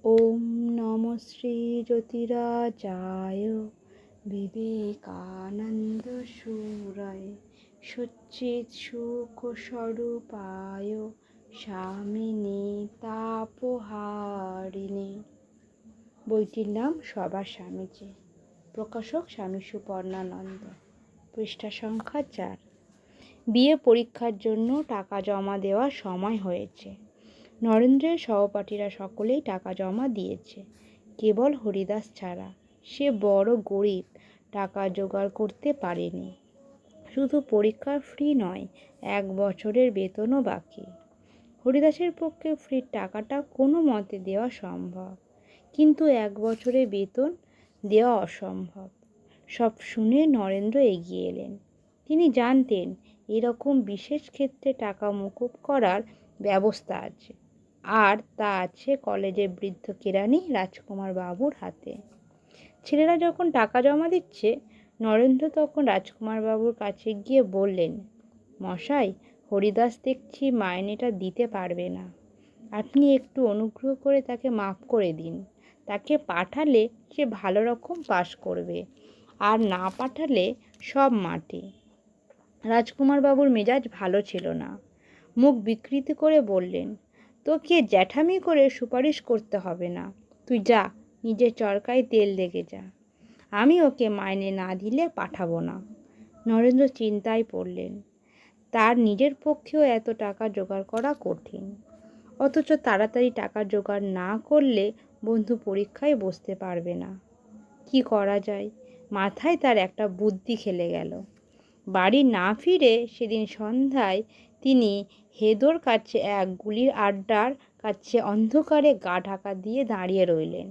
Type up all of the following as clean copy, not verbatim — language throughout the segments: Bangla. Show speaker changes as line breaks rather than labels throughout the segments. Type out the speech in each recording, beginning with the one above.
ওম নম শ্রী জ্যোতিরাজায় বিবেকানন্দ সুরায় সচ্চিৎ সুখ স্বরূপায় স্বামিনে তাপহারিণে। বইটির নাম সবার স্বামীজি, প্রকাশক স্বামী সুপর্ণানন্দ, পৃষ্ঠা সংখ্যা 4। বিএ পরীক্ষার জন্য টাকা জমা দেওয়ার সময় হয়েছে। নরেন্দ্রের সহপাঠীরা সকলেই টাকা জমা দিয়েছে, কেবল হরিদাস ছাড়া। সে বড় গরিব, টাকা জোগাড় করতে পারেনি। শুধু পরীক্ষার ফি নয়, 1 বছরের বেতনও বাকি। হরিদাসের পক্ষে ফির টাকাটা কোনো মতে দেওয়া সম্ভব, কিন্তু 1 বছরের বেতন দেওয়া অসম্ভব। সব শুনে নরেন্দ্র এগিয়ে এলেন। তিনি জানতেন এরকম বিশেষ ক্ষেত্রে টাকা মকুব করার ব্যবস্থা আছে, আর তা আছে কলেজের বৃদ্ধ কেরানি রাজকুমার বাবুর হাতে। ছেলেরা যখন টাকা জমা দিচ্ছে, নরেন্দ্র তখন রাজকুমার বাবুর কাছে গিয়ে বললেন, মশাই, হরিদাস দেখছি মাইনেটা দিতে পারবে না। আপনি একটু অনুগ্রহ করে তাকে মাফ করে দিন। তাকে পাঠালে সে ভালো রকম পাশ করবে, আর না পাঠালে সব মাটি। রাজকুমার বাবুর মেজাজ ভালো ছিল না। মুখ বিকৃত করে বললেন, তোকে জ্যাঠামি করে সুপারিশ করতে হবে না। তুই যা, নিজের চরকায় তেল লেগে যা। আমি ওকে মাইনে না দিলে পাঠাবো না। নরেন্দ্র চিন্তায় পড়লেন। তার নিজের পক্ষেও এত টাকা জোগাড় করা কঠিন, অথচ তাড়াতাড়ি টাকা জোগাড় না করলে বন্ধু পরীক্ষায় বসতে পারবে না। কি করা যায়? মাথায় তার একটা বুদ্ধি খেলে গেল। বাড়ি না ফিরে সেদিন সন্ধ্যায় তিনি হেদোর কাছে এক গুলির আড্ডার কাছে অন্ধকারে গা ঢাকা দিয়ে দাঁড়িয়ে রইলেন,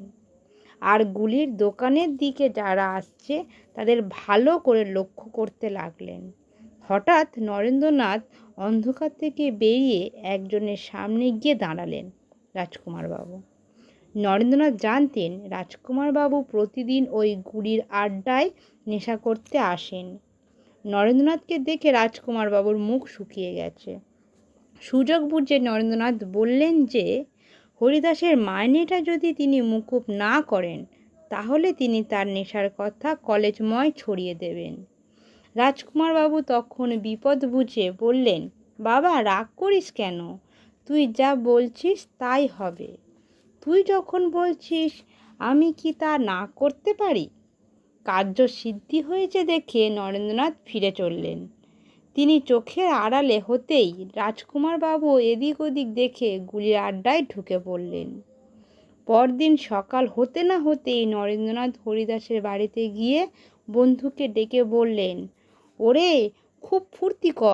আর গুলির দোকানের দিকে যারা আসছে তাদের ভালো করে লক্ষ্য করতে লাগলেন। হঠাৎ নরেন্দ্রনাথ অন্ধকার থেকে বেরিয়ে একজনের সামনে গিয়ে দাঁড়ালেন। রাজকুমার বাবু। নরেন্দ্রনাথ জানতেন রাজকুমার বাবু প্রতিদিন ওই গুলির আড্ডায় নেশা করতে আসেন। নরেন্দ্রনাথকে দেখে রাজকুমার বাবুর মুখ শুকিয়ে গেছে। সুযোগ বুঝে নরেন্দ্রনাথ বললেন যে হরিদাসের মাইনেটা যদি তিনি মুকুব না করেন, তাহলে তিনি তার নেশার কথা কলেজময় ছড়িয়ে দেবেন। রাজকুমার বাবু তখন বিপদ বুঝে বললেন, বাবা, রাগ করিস কেন? তুই যা বলছিস তাই হবে। তুই যখন বলছিস, আমি কি তা না করতে পারি? কার্য সিদ্ধি হয়েছে দেখে নরেন্দ্রনাথ ফিরে চললেন। তিনি চোখের আড়ালে হতেই রাজকুমার বাবু এদিক ওদিক দেখে গুলির আড্ডায় ঢুকে পড়লেন। পরদিন সকাল হতে না হতেই নরেন্দ্রনাথ হরিদাসের বাড়িতে গিয়ে বন্ধুকে ডেকে বললেন, ওরে, খুব ফুর্তি কর।